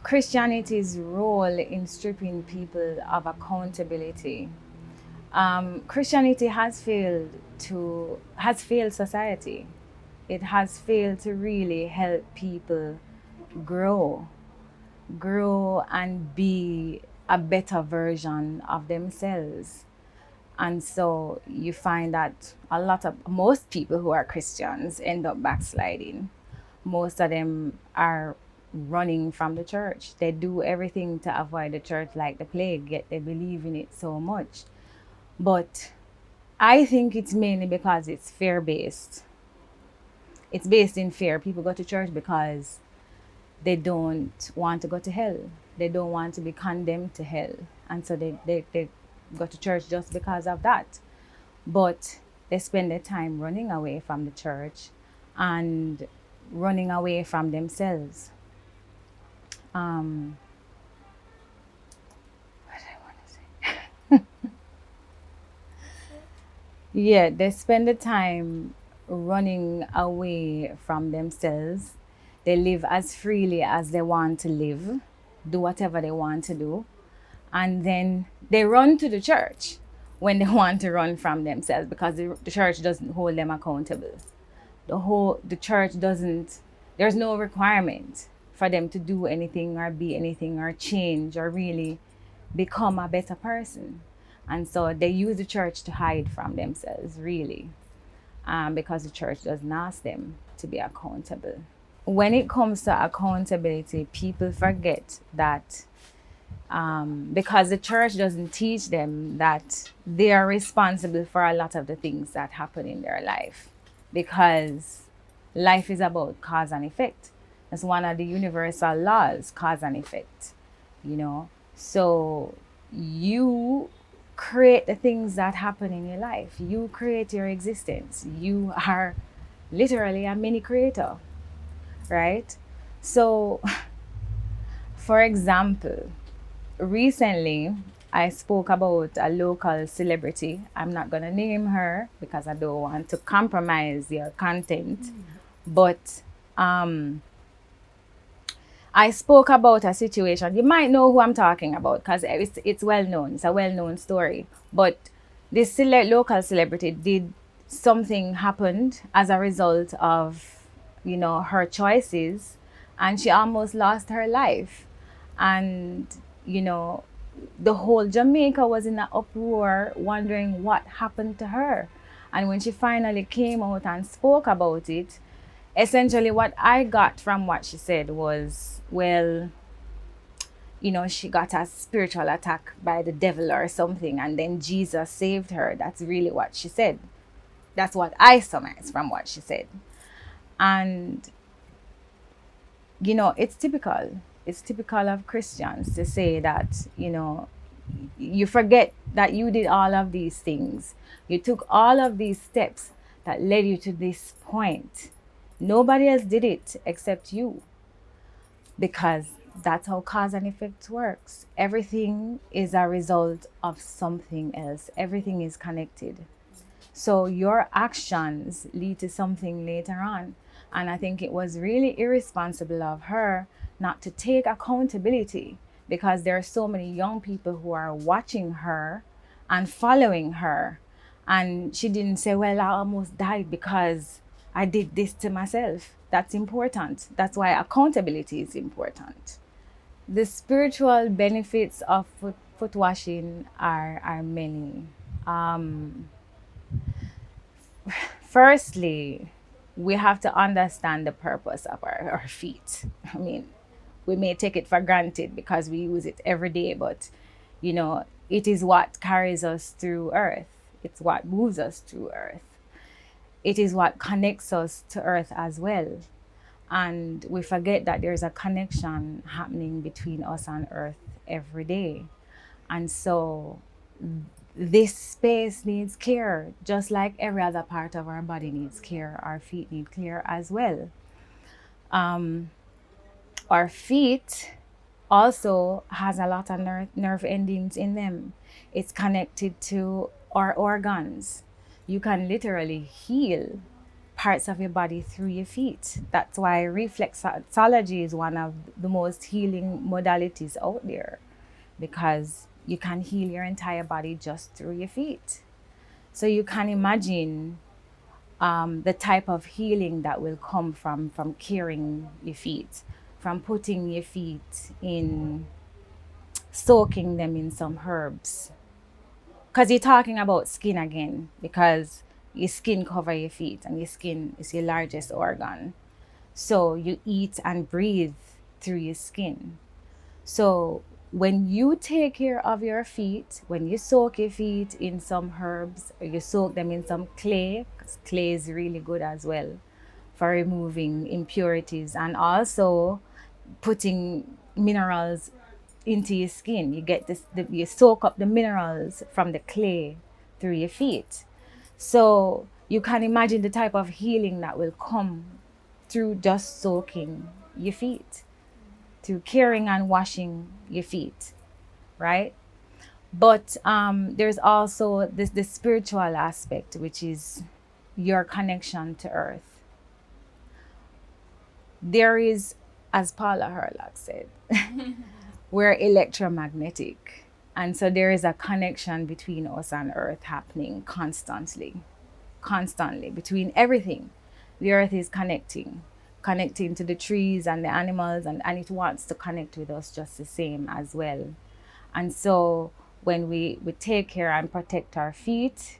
Christianity's role in stripping people of accountability. Christianity has failed society. It has failed to really help people grow, grow and be a better version of themselves. And so you find that most people who are Christians end up backsliding. Most of them are running from the church. They do everything to avoid the church like the plague, yet they believe in it so much. But I think it's mainly because it's fear based. It's based in fear. People go to church because they don't want to go to hell. They don't want to be condemned to hell. And so they go to church just because of that. But they spend their time running away from the church and running away from themselves. What do I want to say? Yeah, they spend the time running away from themselves. They live as freely as they want to live, do whatever they want to do, and then they run to the church when they want to run from themselves because the church doesn't hold them accountable. The church doesn't, there's no requirement for them to do anything or be anything or change or really become a better person. And so they use the church to hide from themselves, really, because the church doesn't ask them to be accountable. When it comes to accountability, people forget that because the church doesn't teach them that they are responsible for a lot of the things that happen in their life, because life is about cause and effect. That's one of the universal laws, cause and effect, you know. So you create the things that happen in your life. You create your existence. You are literally a mini creator, right? So, for example, recently I spoke about a local celebrity. I'm not going to name her because I don't want to compromise your content, but I spoke about a situation. You might know who I'm talking about because it's well known. It's a well known story. But this local celebrity did something happened as a result of, you know, her choices, and she almost lost her life. And, you know, the whole Jamaica was in an uproar wondering what happened to her. And when she finally came out and spoke about it, essentially what I got from what she said was, well, you know, she got a spiritual attack by the devil or something, and then Jesus saved her. That's really what she said. That's what I surmised from what she said. And, you know, it's typical. It's typical of Christians to say that, you know, you forget that you did all of these things. You took all of these steps that led you to this point. Nobody else did it except you, because that's how cause and effect works. Everything is a result of something else. Everything is connected. So your actions lead to something later on. And I think it was really irresponsible of her not to take accountability, because there are so many young people who are watching her and following her. And she didn't say, well, I almost died because I did this to myself. That's important. That's why accountability is important. The spiritual benefits of foot washing are many. Firstly, we have to understand the purpose of our feet. I mean, we may take it for granted because we use it every day, but, you know, it is what carries us through earth. It's what moves us through earth. It is what connects us to earth as well. And we forget that there's a connection happening between us and earth every day. And so this space needs care, just like every other part of our body needs care. Our feet need care as well. Our feet also has a lot of nerve endings in them. It's connected to our organs. You can literally heal parts of your body through your feet. That's why reflexology is one of the most healing modalities out there, because you can heal your entire body just through your feet. So you can imagine the type of healing that will come from curing your feet, from putting your feet in, soaking them in some herbs. Because you're talking about skin again, because your skin cover your feet and your skin is your largest organ. So you eat and breathe through your skin. So when you take care of your feet, when you soak your feet in some herbs, or you soak them in some clay, because clay is really good as well for removing impurities and also putting minerals into your skin. You get this, you soak up the minerals from the clay through your feet. So you can imagine the type of healing that will come through just soaking your feet, through caring and washing your feet, right? But there's also this spiritual aspect, which is your connection to earth. There is, as Paula Herlock said, we're electromagnetic. And so there is a connection between us and earth happening constantly between everything. The earth is connecting to the trees and the animals, and it wants to connect with us just the same as well. And so when we take care and protect our feet,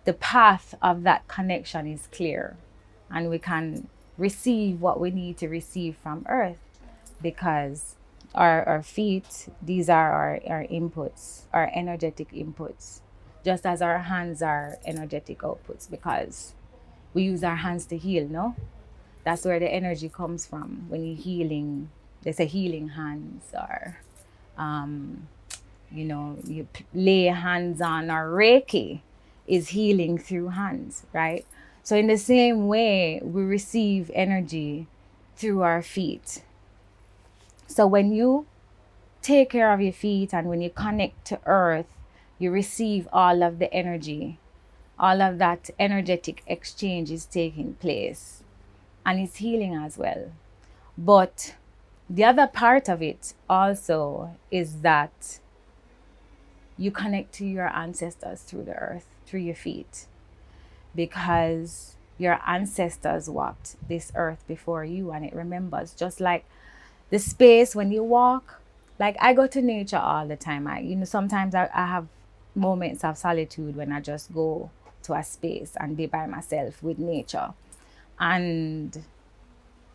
the path of that connection is clear, and we can receive what we need to receive from earth, because our feet, these are our inputs, our energetic inputs, just as our hands are energetic outputs, because we use our hands to heal, no? That's where the energy comes from. When you're healing, they say healing hands, or you lay hands on, or Reiki is healing through hands, right? So in the same way, we receive energy through our feet. So when you take care of your feet and when you connect to earth, you receive all of the energy. All of that energetic exchange is taking place, and it's healing as well. But the other part of it also is that you connect to your ancestors through the earth, through your feet, because your ancestors walked this earth before you, and it remembers. Just like the space when you walk, like I go to nature all the time. Sometimes I have moments of solitude when I just go to a space and be by myself with nature. And,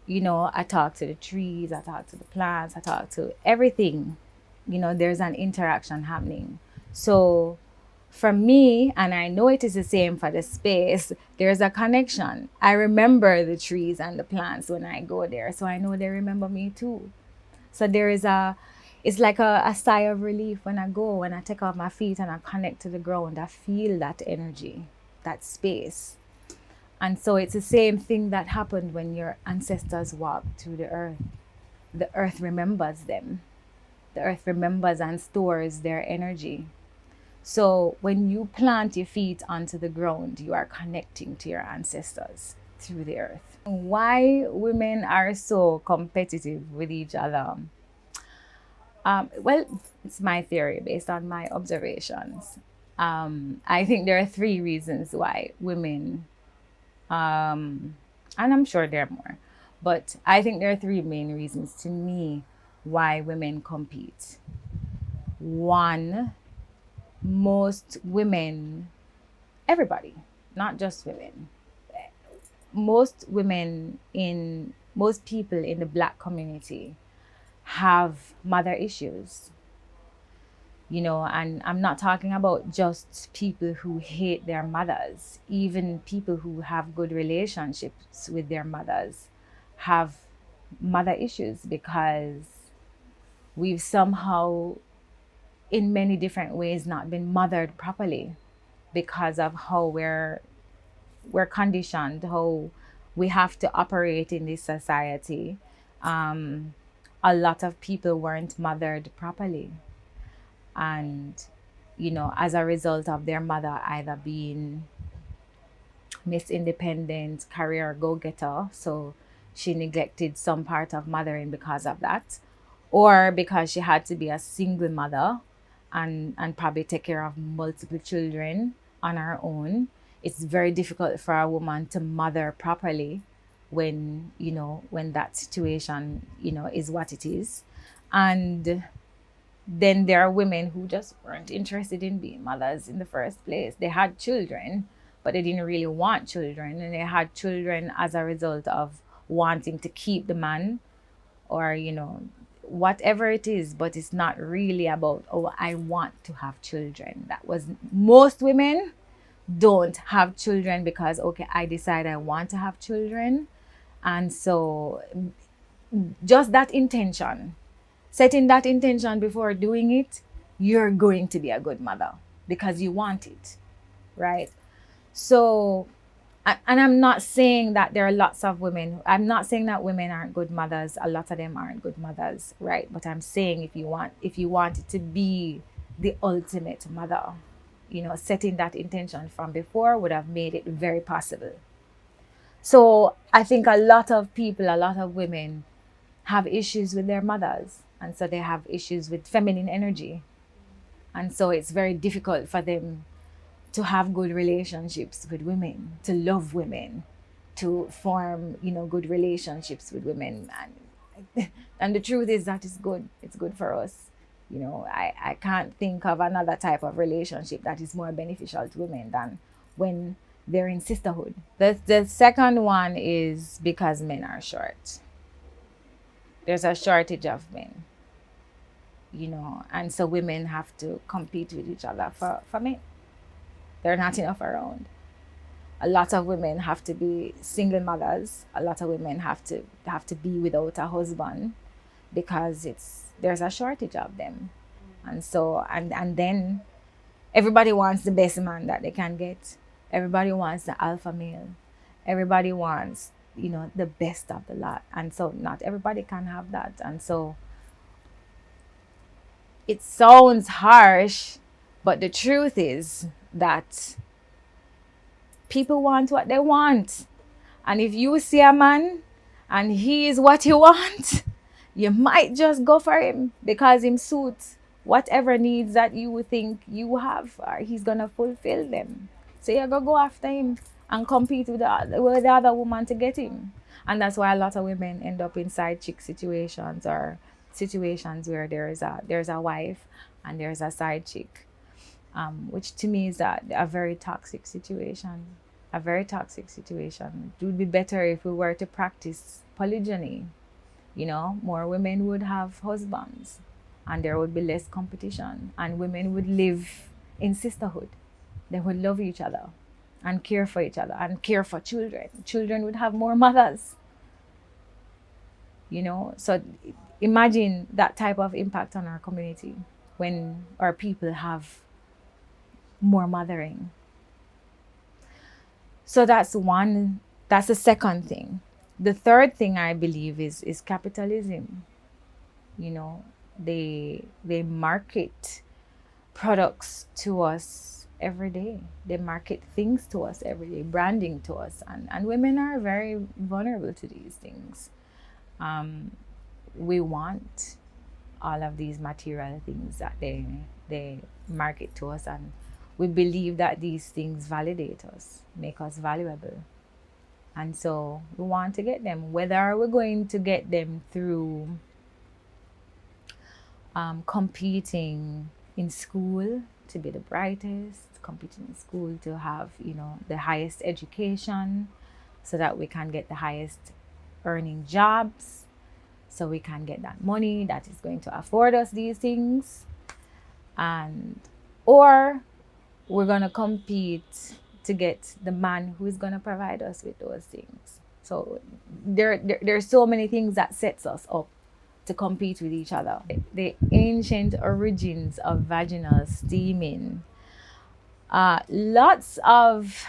I talk to the trees, I talk to the plants, I talk to everything. There's an interaction happening. So for me, and I know it is the same for the space, there's a connection. I remember the trees and the plants when I go there, so I know they remember me too. So it's like a sigh of relief when I take off my feet and I connect to the ground. I feel that energy, that space. And so it's the same thing that happened when your ancestors walked through the earth. The earth remembers them. The earth remembers and stores their energy. So when you plant your feet onto the ground, you are connecting to your ancestors through the earth. Why women are so competitive with each other? Well, it's my theory based on my observations. I think there are 3 reasons why women, and I'm sure there are more, but I think there are 3 main reasons to me why women compete. One, most women, everybody, not just women, most people in the Black community have mother issues, and I'm not talking about just people who hate their mothers. Even people who have good relationships with their mothers have mother issues, because we've somehow, in many different ways, not been mothered properly, because of how we're conditioned, how we have to operate in this society. A lot of people weren't mothered properly, and as a result of their mother either being Miss Independent, career go-getter. So she neglected some part of mothering because of that. Or because she had to be a single mother and probably take care of multiple children on her own. It's very difficult for a woman to mother properly when, when that situation, is what it is. And then there are women who just weren't interested in being mothers in the first place. They had children, but they didn't really want children. And they had children as a result of wanting to keep the man, or, whatever it is. But it's not really about, oh, I want to have children. That was, most women don't have children because, okay, I decide I want to have children. And so just that intention, setting that intention before doing it, you're going to be a good mother because you want it, right? So, and I'm not saying that there are lots of women, I'm not saying that women aren't good mothers. A lot of them aren't good mothers, right? But I'm saying if you want it to be the ultimate mother, setting that intention from before would have made it very possible. So I think a lot of people, a lot of women have issues with their mothers. And so they have issues with feminine energy. And so it's very difficult for them to have good relationships with women, to love women, to form, good relationships with women. And the truth is that it's good. It's good for us. I can't think of another type of relationship that is more beneficial to women than when they're in sisterhood. The second one is because men are short. There's a shortage of men, and so women have to compete with each other for men. There are not enough around. A lot of women have to be single mothers. A lot of women have to be without a husband because there's a shortage of them. And so and then everybody wants the best man that they can get. Everybody wants the alpha male. Everybody wants, the best of the lot. And so not everybody can have that. And so it sounds harsh, but the truth is that people want what they want. And if you see a man and he is what you want, you might just go for him because him suits whatever needs that you think you have, or he's gonna fulfill them. So you're gonna go after him and compete with the other woman to get him. And that's why a lot of women end up in side chick situations, or situations where there's a wife and there's a side chick, which to me is a very toxic situation. A very toxic situation. It would be better if we were to practice polygyny. More women would have husbands and there would be less competition, and women would live in sisterhood. They would love each other and care for each other and care for children. Children would have more mothers. So imagine that type of impact on our community when our people have more mothering. So that's the second thing. The third thing I believe is capitalism. They market products to us every day. They market things to us every day, branding to us. And women are very vulnerable to these things. We want all of these material things that they market to us, and we believe that these things validate us, make us valuable. And so we want to get them, whether we're going to get them through competing in school to be the brightest, competing in school to have, the highest education so that we can get the highest earning jobs, so we can get that money that is going to afford us these things. Or we're going to compete to get the man who is going to provide us with those things. So there's so many things that sets us up to compete with each other. The ancient origins of vaginal steaming. Lots of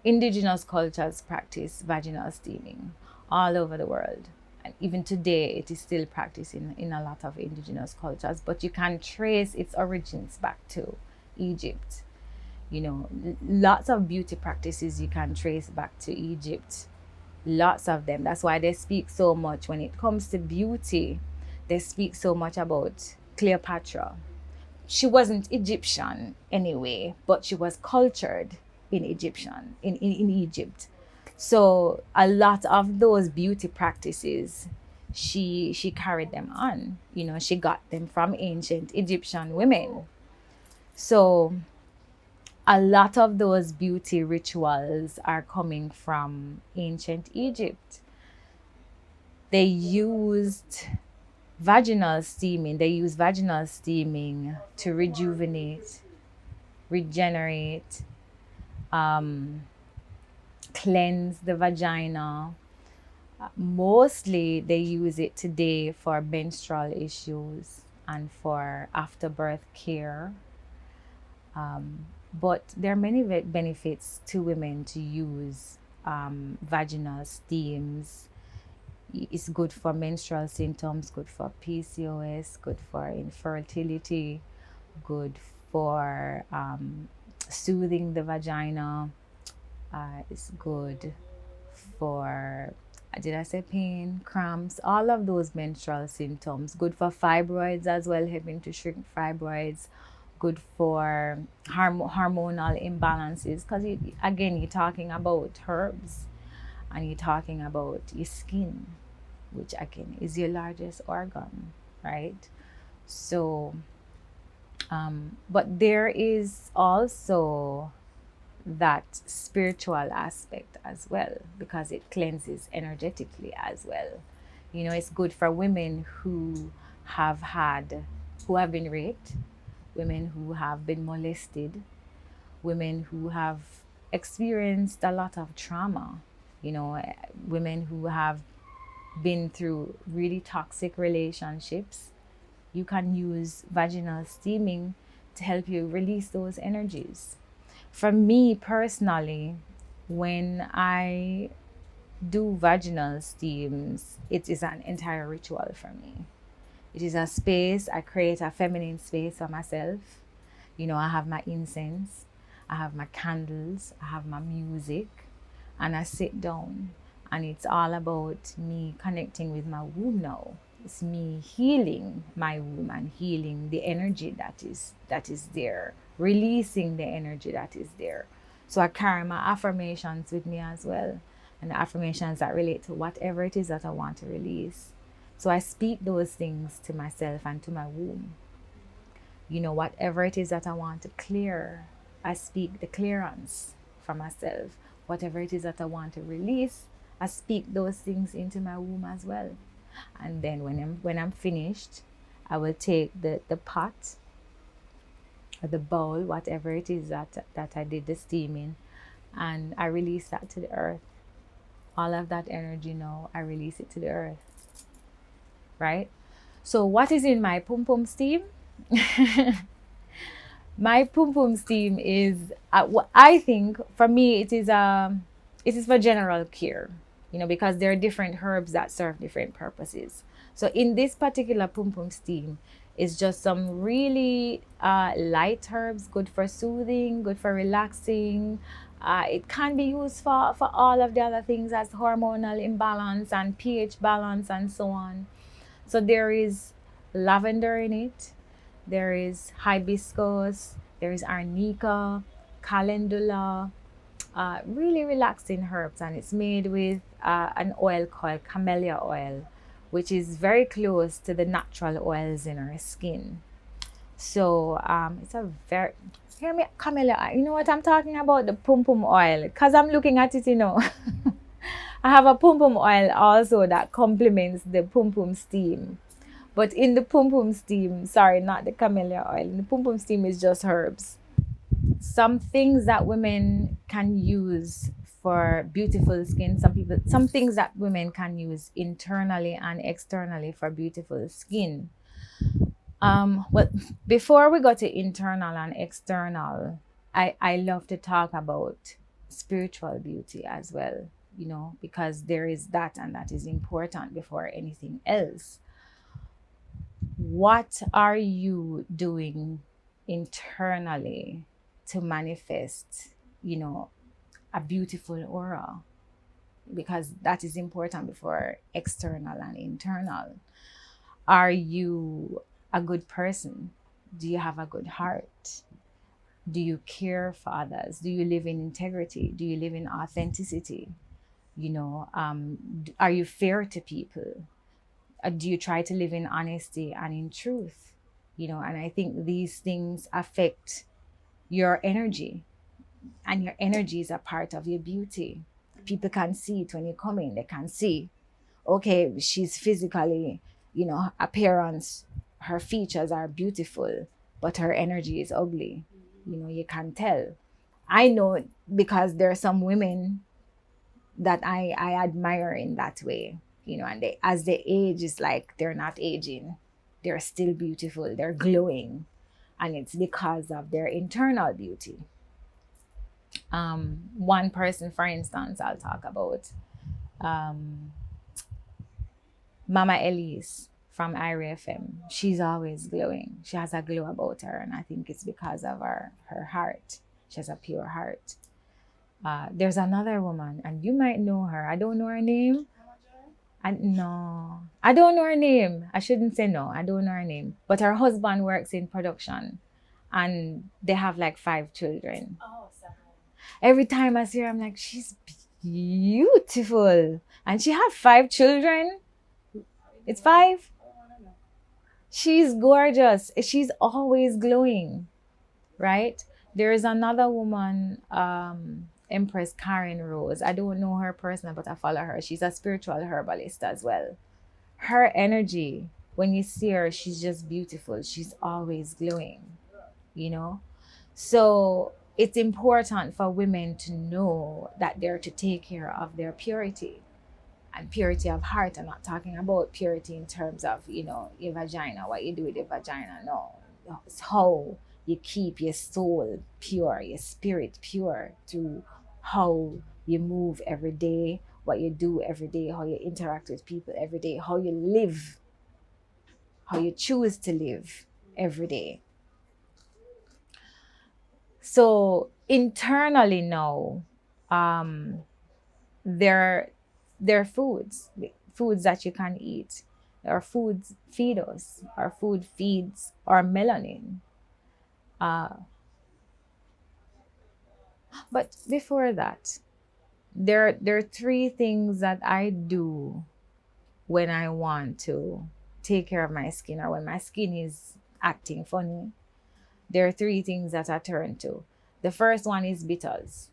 indigenous cultures practice vaginal steaming all over the world. And even today, it is still practiced in a lot of indigenous cultures. But you can trace its origins back to Egypt. You know, lots of beauty practices you can trace back to Egypt. Lots of them. That's why they speak so much when it comes to beauty. They speak so much about Cleopatra. She wasn't Egyptian anyway, but she was cultured in in Egypt. So a lot of those beauty practices, she carried them on. You know, she got them from ancient Egyptian women. So a lot of those beauty rituals are coming from ancient Egypt. They used vaginal steaming. They use vaginal steaming to rejuvenate, regenerate, um, cleanse the vagina. Mostly, they use it today for menstrual issues and for afterbirth care. But there are many benefits to women to use vaginal steams. It's good for menstrual symptoms, good for PCOS, good for infertility, good for soothing the vagina. It's good for, did I say pain, cramps, all of those menstrual symptoms. Good for fibroids as well, helping to shrink fibroids. Good for hormonal imbalances, because again, you're talking about herbs and you're talking about your skin, which again is your largest organ, right? So, but there is also that spiritual aspect as well, because it cleanses energetically as well. You know, it's good for women who have been raped, women who have been molested, women who have experienced a lot of trauma, you know, women who have been through really toxic relationships. You can use vaginal steaming to help you release those energies. For me personally, when I do vaginal steams, it is an entire ritual for me. It is a space, I create a feminine space for myself. You know, I have my incense, I have my candles, I have my music, and I sit down. And it's all about me connecting with my womb now. It's me healing my womb and healing the energy that is there, releasing the energy that is there. So I carry my affirmations with me as well, and the affirmations that relate to whatever it is that I want to release. So I speak those things to myself and to my womb. You know, whatever it is that I want to clear, I speak the clearance for myself. Whatever it is that I want to release, I speak those things into my womb as well. And then when I'm finished, I will take the pot or the bowl, whatever it is that I did the steaming, and I release that to the earth. All of that energy now, I release it to the earth. Right? So what is in my pum pum steam? My pum pum steam is what I think for me it is for general care, you know, because there are different herbs that serve different purposes. So in this particular pum pum steam, it's just some really light herbs, good for soothing, good for relaxing. It can be used for all of the other things as hormonal imbalance and pH balance and so on. So there is lavender in it, there is hibiscus, there is arnica, calendula, really relaxing herbs, and it's made with an oil called camellia oil, which is very close to the natural oils in our skin. So it's a very, hear me, camellia, you know what I'm talking about, the pum pum oil, because I'm looking at it, you know. I have a pum pum oil also that complements the pum pum steam. But in the pum pum steam, sorry, not the camellia oil, in the pum pum steam is just herbs. Some things that women can use for beautiful skin, some things that women can use internally and externally for beautiful skin. Well, before we go to internal and external, I love to talk about spiritual beauty as well, you know, because there is that, and that is important before anything else. What are you doing internally to manifest, a beautiful aura, because that is important before external and internal. Are you a good person? Do you have a good heart? Do you care for others? Do you live in integrity? Do you live in authenticity? Are you fair to people? Do you try to live in honesty and in truth? And I think these things affect your energy, and your energy is a part of your beauty. People can see it when you come in. They can see, okay, she's physically, appearance, her features are beautiful, but her energy is ugly. You can tell. I know, because there are some women that I admire in that way, and they, as they age, it's like they're not aging. They're still beautiful, they're glowing. And it's because of their internal beauty. One person, for instance, I'll talk about, um, Mama Elise from Ira FM. She's always glowing. She has a glow about her, and I think it's because of her heart. She has a pure heart. There's another woman, and you might know her. I don't know her name. No, I don't know her name. I shouldn't say no. I don't know her name. But her husband works in production, and they have like 5 children. Oh, sorry. Every time I see her, I'm like, she's beautiful. And she have 5 children. It's 5. She's gorgeous. She's always glowing, right? There is another woman, Empress Karen Rose. I don't know her personally, but I follow her. She's a spiritual herbalist as well. Her energy, when you see her, she's just beautiful. She's always glowing, you know? So it's important for women to know that they're to take care of their purity and purity of heart. I'm not talking about purity in terms of, your vagina, what you do with your vagina. No, it's how you keep your soul pure, your spirit pure, through how you move every day, what you do every day, how you interact with people every day, how you live, how you choose to live every day. So internally now, there are foods that you can eat. Our foods feed us. Our food feeds our melanin. But before that, there are 3 things that I do when I want to take care of my skin, or when my skin is acting funny. There are 3 things that I turn to. The first one is bitters.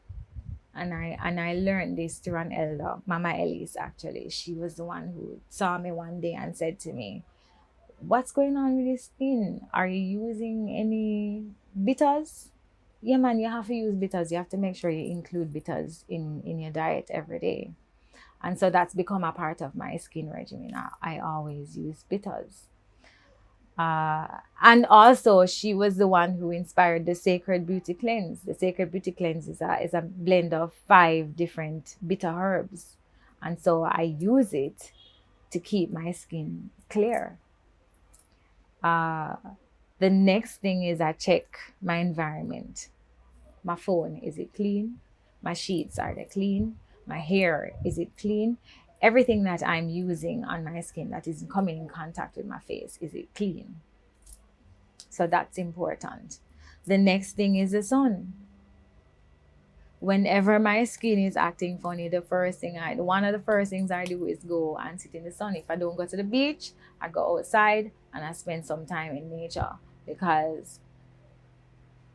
And I learned this through an elder, Mama Elise actually. She was the one who saw me one day and said to me, "What's going on with your skin? Are you using any bitters?" Yeah, man, you have to use bitters. You have to make sure you include bitters in your diet every day. And so that's become a part of my skin regimen. I always use bitters. And also, she was the one who inspired the Sacred Beauty Cleanse. The Sacred Beauty Cleanse is a blend of 5 different bitter herbs. And so I use it to keep my skin clear. The next thing is I check my environment. My phone, is it clean? My sheets, are they clean? My hair, is it clean? Everything that I'm using on my skin that is coming in contact with my face, is it clean? So that's important. The next thing is the sun. Whenever my skin is acting funny, one of the first things I do is go and sit in the sun. If I don't go to the beach, I go outside and I spend some time in nature, because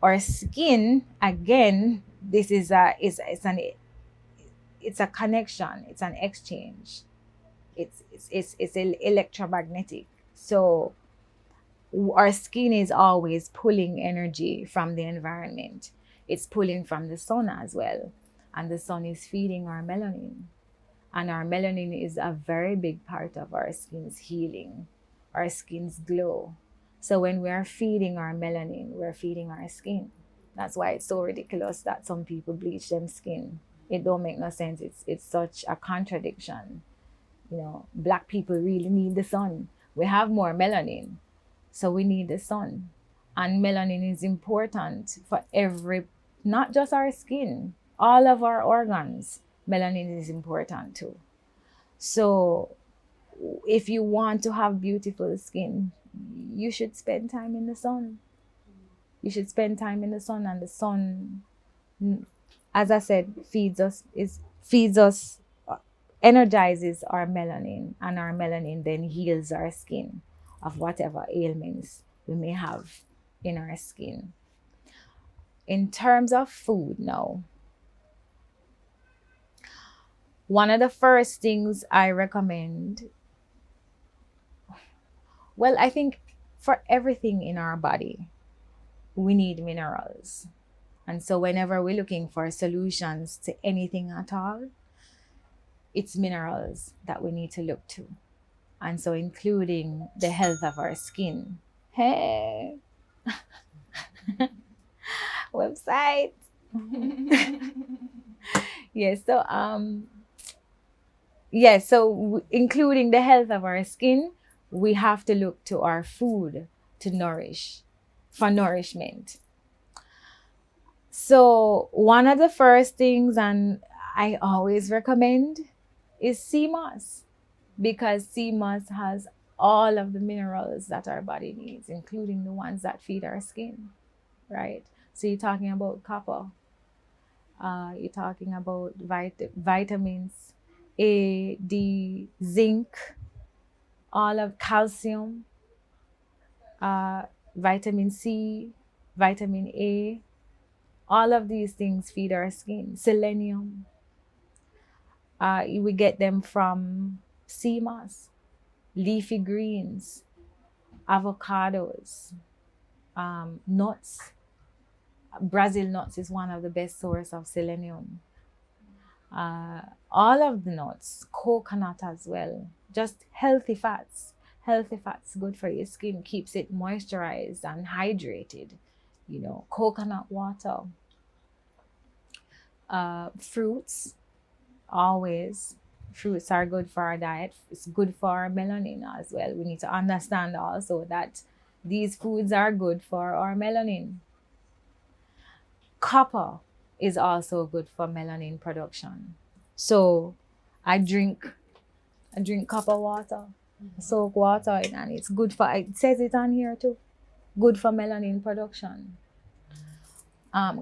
our skin, again, this is it's a connection, it's an exchange, it's electromagnetic. So our skin is always pulling energy from the environment. It's pulling from the sun as well, and the sun is feeding our melanin, and our melanin is a very big part of our skin's healing, our skin's glow. So when we're feeding our melanin, we're feeding our skin. That's why it's so ridiculous that some people bleach them skin. It don't make no sense. It's such a contradiction. Black people really need the sun. We have more melanin, so we need the sun. And melanin is important for not just our skin, all of our organs. Melanin is important too. So if you want to have beautiful skin, you should spend time in the sun. You should spend time in the sun, and the sun, as I said, feeds us, energizes our melanin, and our melanin then heals our skin of whatever ailments we may have in our skin. In terms of food now, one of the first things I recommend, well, I think for everything in our body, we need minerals. And so whenever we're looking for solutions to anything at all, it's minerals that we need to look to. And so including the health of our skin. Hey, website. Yes, so including the health of our skin, we have to look to our food for nourishment. So one of the first things, and I always recommend, is sea moss, because sea moss has all of the minerals that our body needs, including the ones that feed our skin, right? So you're talking about copper, you're talking about vitamins A, D, zinc, all of calcium, vitamin C, vitamin A. All of these things feed our skin. Selenium, we get them from sea moss, leafy greens, avocados, nuts. Brazil nuts is one of the best source of selenium. All of the nuts, coconut as well, just healthy fats. Healthy fats good for your skin, keeps it moisturized and hydrated. Coconut water. Fruits, always. Fruits are good for our diet. It's good for our melanin as well. We need to understand also that these foods are good for our melanin. Copper is also good for melanin production. So I drink copper water, soak water in, and it's good for, it says it on here too, good for melanin production.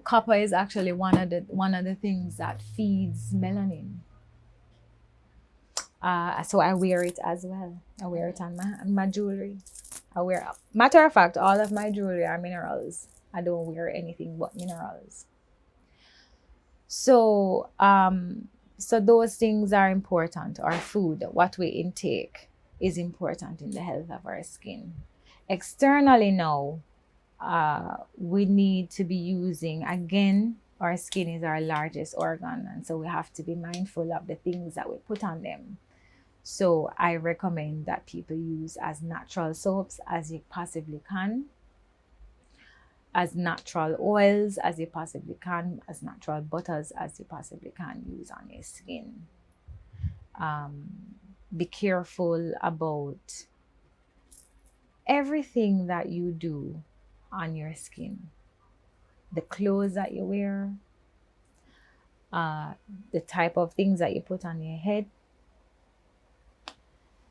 Copper is actually one of the things that feeds melanin. So I wear it as well. I wear it on my jewelry. Matter of fact, all of my jewelry are minerals. I don't wear anything but minerals. So so those things are important. Our food, what we intake, is important in the health of our skin. Externally now, we need to be using, again, our skin is our largest organ, and so we have to be mindful of the things that we put on them. So I recommend that people use as natural soaps as you possibly can, as natural oils as you possibly can, as natural butters as you possibly can use on your skin. Be careful about everything that you do on your skin. The clothes that you wear, the type of things that you put on your head,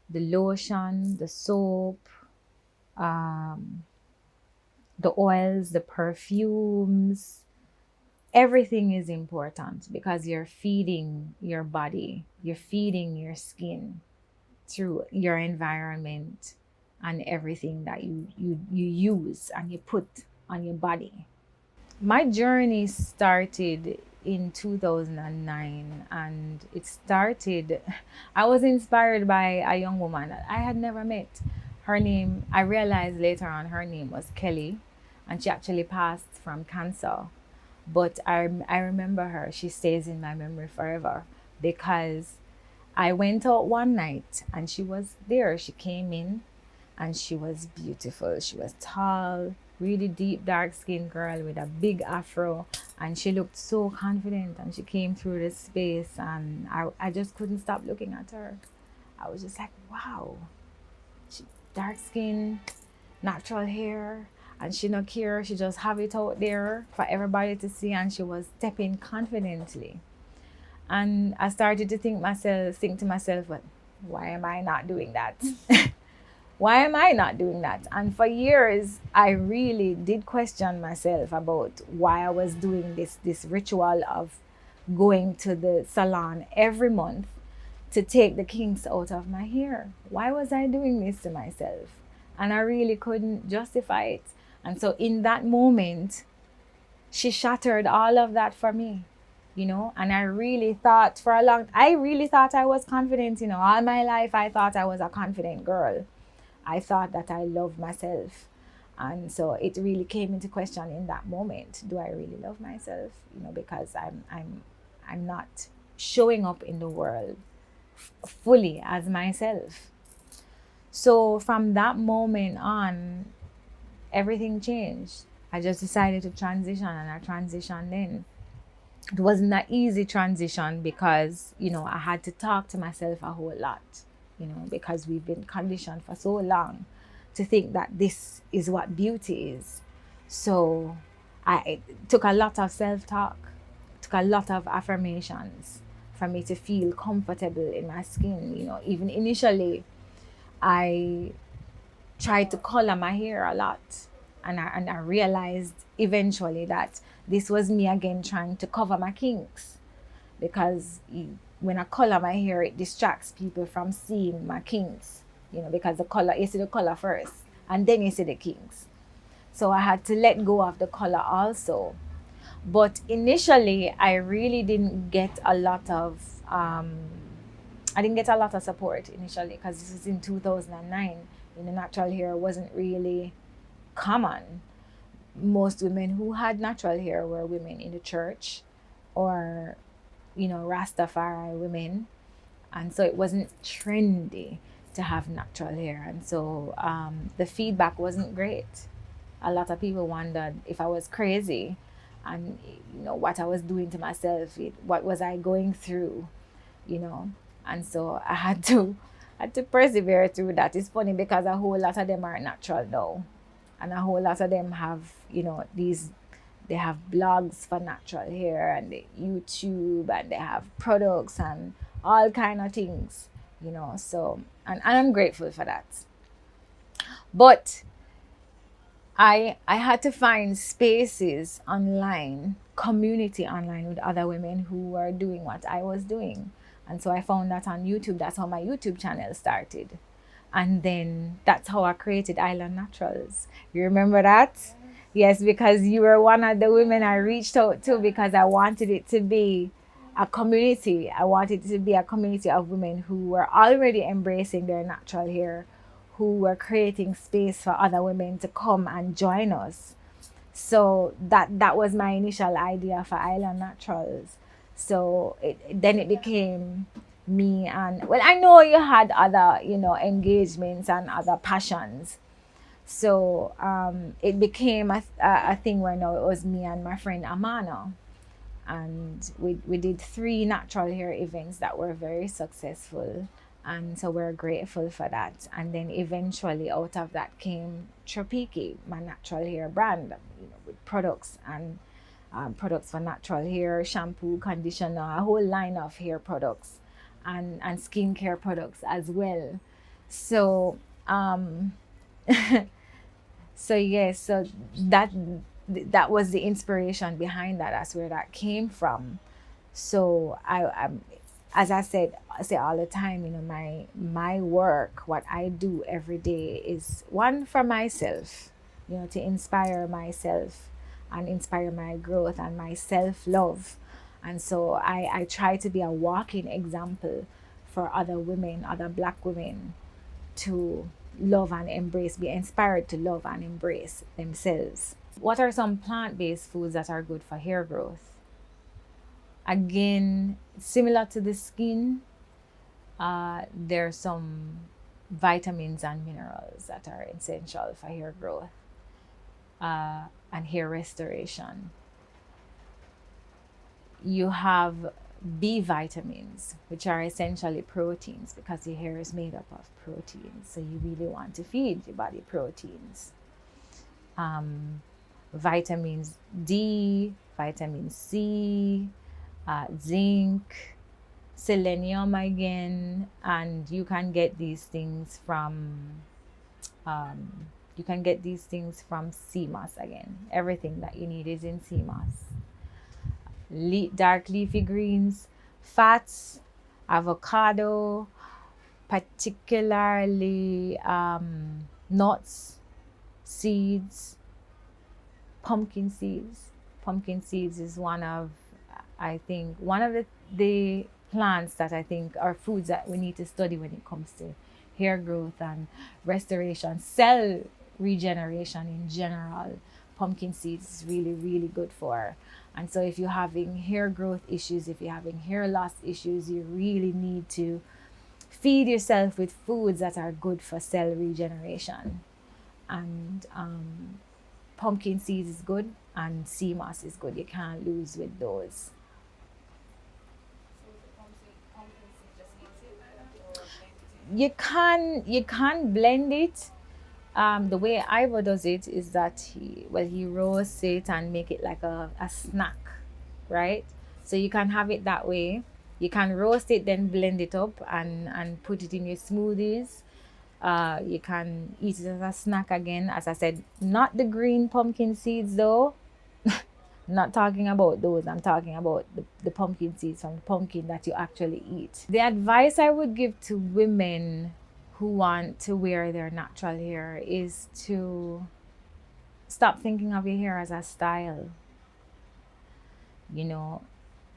the lotion, the soap, the oils, the perfumes. Everything is important because you're feeding your body, you're feeding your skin through your environment and everything that you use and you put on your body. My journey started in 2009, and I was inspired by a young woman that I had never met. Her name, I realized later on, her name was Kelly, and she actually passed from cancer. But I remember her. She stays in my memory forever because I went out one night and she was there. She came in and she was beautiful. She was tall, really deep, dark-skinned girl with a big afro, and she looked so confident, and she came through the space, and I just couldn't stop looking at her. I was just like, wow. Dark skin, natural hair. and she not care. She just have it out there for everybody to see, and she was stepping confidently. And I started to think to myself, but why am I not doing that? Why am I not doing that? And for years, I really did question myself about why I was doing this ritual of going to the salon every month to take the kinks out of my hair. Why was I doing this to myself? And I really couldn't justify it. And so in that moment, she shattered all of that for me, and I really thought I was confident, all my life I thought I was a confident girl. I thought that I loved myself. And so it really came into question in that moment. Do I really love myself? Because I'm not showing up in the world fully as myself. So from that moment on, everything changed. I just decided to transition, and I transitioned then. It wasn't an easy transition because, I had to talk to myself a whole lot, because we've been conditioned for so long to think that this is what beauty is. So it took a lot of self-talk, took a lot of affirmations for me to feel comfortable in my skin. Even initially, I tried to color my hair a lot. And I realized eventually that this was me again trying to cover my kinks, because when I color my hair, it distracts people from seeing my kinks, because you see the color first and then you see the kinks. So I had to let go of the color also. But initially, I really didn't get a lot of support initially, because this was in 2009. Natural hair wasn't really common. Most women who had natural hair were women in the church or, Rastafari women. And so it wasn't trendy to have natural hair. And so the feedback wasn't great. A lot of people wondered if I was crazy and, what I was doing to myself, what was I going through, And so I had to persevere through that. It's funny because a whole lot of them are natural now. And a whole lot of them have, they have blogs for natural hair, and the YouTube, and they have products and all kind of things, so, and I'm grateful for that. But I had to find spaces online, community online with other women who were doing what I was doing. And so I found that on YouTube. That's how my YouTube channel started. And then that's how I created Island Naturals. You remember that? Yes, because you were one of the women I reached out to, because I wanted it to be a community. I wanted it to be a community of women who were already embracing their natural hair, who were creating space for other women to come and join us. So that was my initial idea for Island Naturals. So then it became me, and I know you had other engagements and other passions, so it became a thing where now it was me and my friend Amana, and we did 3 natural hair events that were very successful, and so we're grateful for that. And then eventually out of that came Tropiki, my natural hair brand, with products and products for natural hair, shampoo, conditioner, a whole line of hair products and skincare products as well. So so yes, so that was the inspiration behind that. That's where that came from. So I as I say all the time, my work, what I do every day is one for myself, to inspire myself and inspire my growth and my self-love. And so I try to be a walking example for other women, other Black women, to love and embrace, be inspired to love and embrace themselves. What are some plant-based foods that are good for hair growth? Again, similar to the skin, there's some vitamins and minerals that are essential for hair growth and hair restoration. You have B vitamins, which are essentially proteins, because your hair is made up of proteins. So you really want to feed your body proteins. vitamins D, vitamin C, zinc, selenium again, and you can get these things from sea moss again. Everything that you need is in sea moss. Dark leafy greens, fats, avocado, particularly nuts, seeds, pumpkin seeds. Pumpkin seeds is one of the plants that I think are foods that we need to study when it comes to hair growth and restoration, cell regeneration in general. Pumpkin seeds is really, really good for. And so if you're having hair growth issues, if you're having hair loss issues, you really need to feed yourself with foods that are good for cell regeneration. And pumpkin seeds is good, and sea moss is good. You can't lose with those. You can't blend it. The way Ivo does it is that he roasts it and make it like a snack, right? So you can have it that way. You can roast it, then blend it up and put it in your smoothies. You can eat it as a snack again. As I said, not the green pumpkin seeds though. I'm not talking about those. I'm talking about the pumpkin seeds from the pumpkin that you actually eat. The advice I would give to women who want to wear their natural hair is to stop thinking of your hair as a style. You know,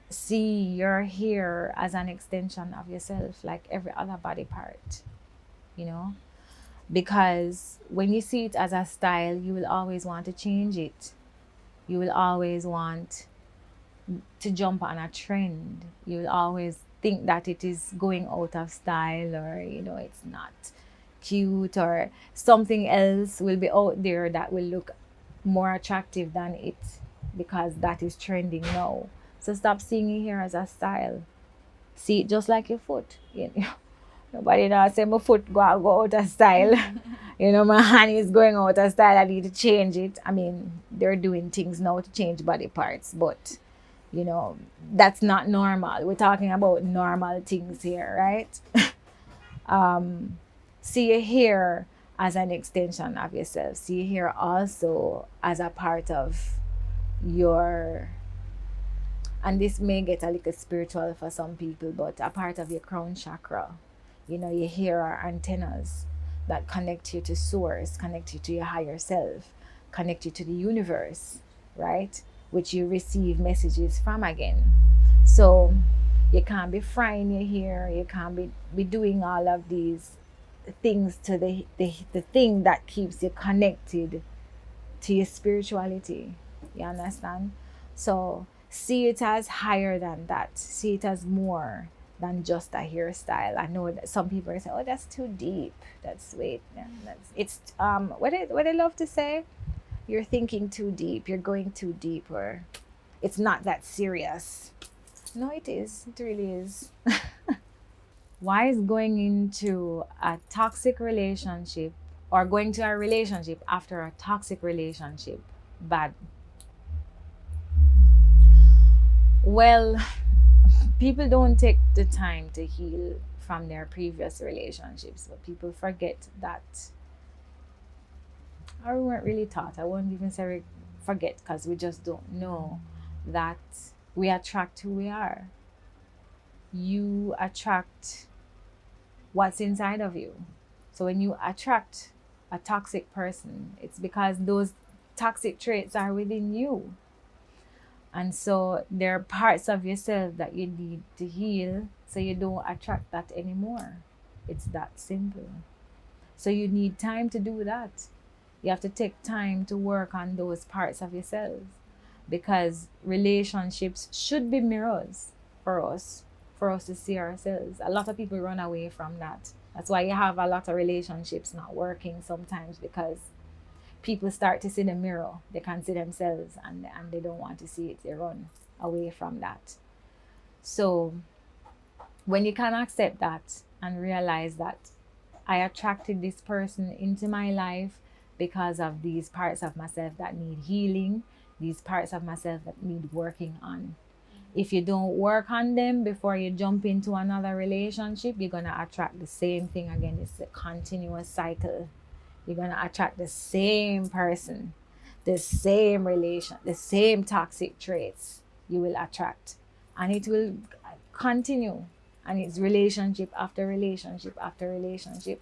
see your hair as an extension of yourself, like every other body part, you know, because when you see it as a style, you will always want to change it. You will always want to jump on a trend. You will always think that it is going out of style, or it's not cute, or something else will be out there that will look more attractive than it, because that is trending now. So stop seeing your hair as a style. See it just like your foot. Nobody now say my foot go out of style. My hand is going out of style. I need to change it. I mean, they're doing things now to change body parts, but that's not normal. We're talking about normal things here, right? See your hair as an extension of yourself. See your hair also as a part of your, and this may get a little spiritual for some people, but a part of your crown chakra. Your hair are antennas that connect you to source, connect you to your higher self, connect you to the universe, right? Which you receive messages from again. So you can't be frying your hair, you can't be doing all of these things to the thing that keeps you connected to your spirituality. You understand? So see it as higher than that. See it as more than just a hairstyle. I know that some people say, "Oh, that's too deep. That's it's what I love to say. You're thinking too deep. You're going too deep, or it's not that serious." No, it is. It really is. Why is going into a toxic relationship, or going to a relationship after a toxic relationship, bad? Well, people don't take the time to heal from their previous relationships, but people forget that, or we weren't really taught. I won't even say forget, because we just don't know that we attract who we are. You attract what's inside of you. So when you attract a toxic person, it's because those toxic traits are within you. And so there are parts of yourself that you need to heal so you don't attract that anymore. It's that simple. So you need time to do that. You have to take time to work on those parts of yourself, because relationships should be mirrors for us to see ourselves. A lot of people run away from that. That's why you have a lot of relationships not working sometimes, because people start to see the mirror. They can see themselves, and they don't want to see it. They run away from that. So when you can accept that and realize that I attracted this person into my life because of these parts of myself that need healing, these parts of myself that need working on. If you don't work on them before you jump into another relationship, you're going to attract the same thing again. It's a continuous cycle. You're going to attract the same person, the same relation, the same toxic traits you will attract. And it will continue. And it's relationship after relationship after relationship.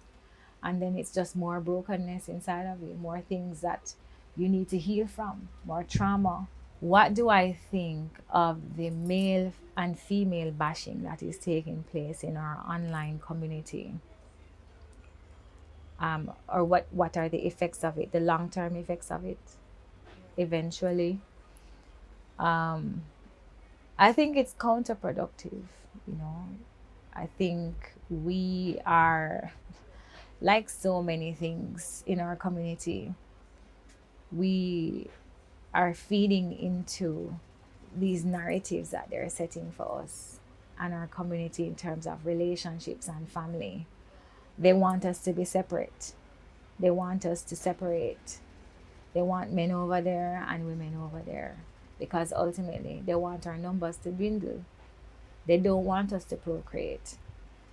And then it's just more brokenness inside of you, more things that you need to heal from, more trauma. What do I think of the male and female bashing that is taking place in our online community? Or what are the effects of it, the long-term effects of it eventually? I think it's counterproductive, you know. I think we are, like so many things in our community, we are feeding into these narratives that they're setting for us and our community in terms of relationships and family. They want us to be separate. They want us to separate. They want men over there and women over there, because ultimately they want our numbers to dwindle. They don't want us to procreate.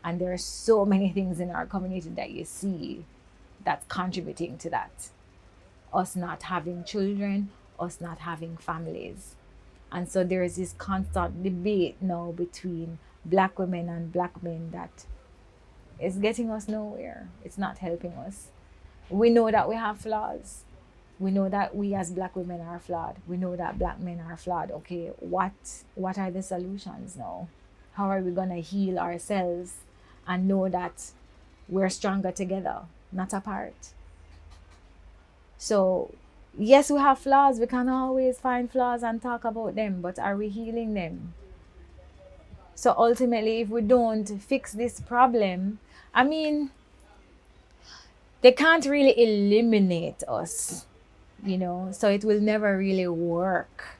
And there are so many things in our community that you see that's contributing to that. Us not having children, us not having families. And so there is this constant debate now between black women and black men that is getting us nowhere. It's not helping us. We know that we have flaws. We know that we as black women are flawed. We know that black men are flawed. Okay, what are the solutions now? How are we gonna heal ourselves and know that we're stronger together, not apart? So yes, we have flaws. We can always find flaws and talk about them, but are we healing them? So ultimately, if we don't fix this problem, I mean, they can't really eliminate us, you know, so it will never really work.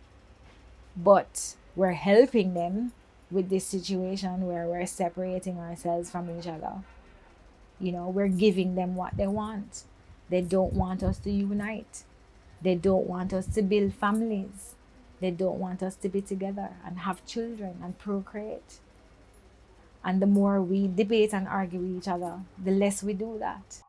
But we're helping them with this situation where we're separating ourselves from each other. You know, we're giving them what they want. They don't want us to unite. They don't want us to build families. They don't want us to be together and have children and procreate. And the more we debate and argue with each other, the less we do that.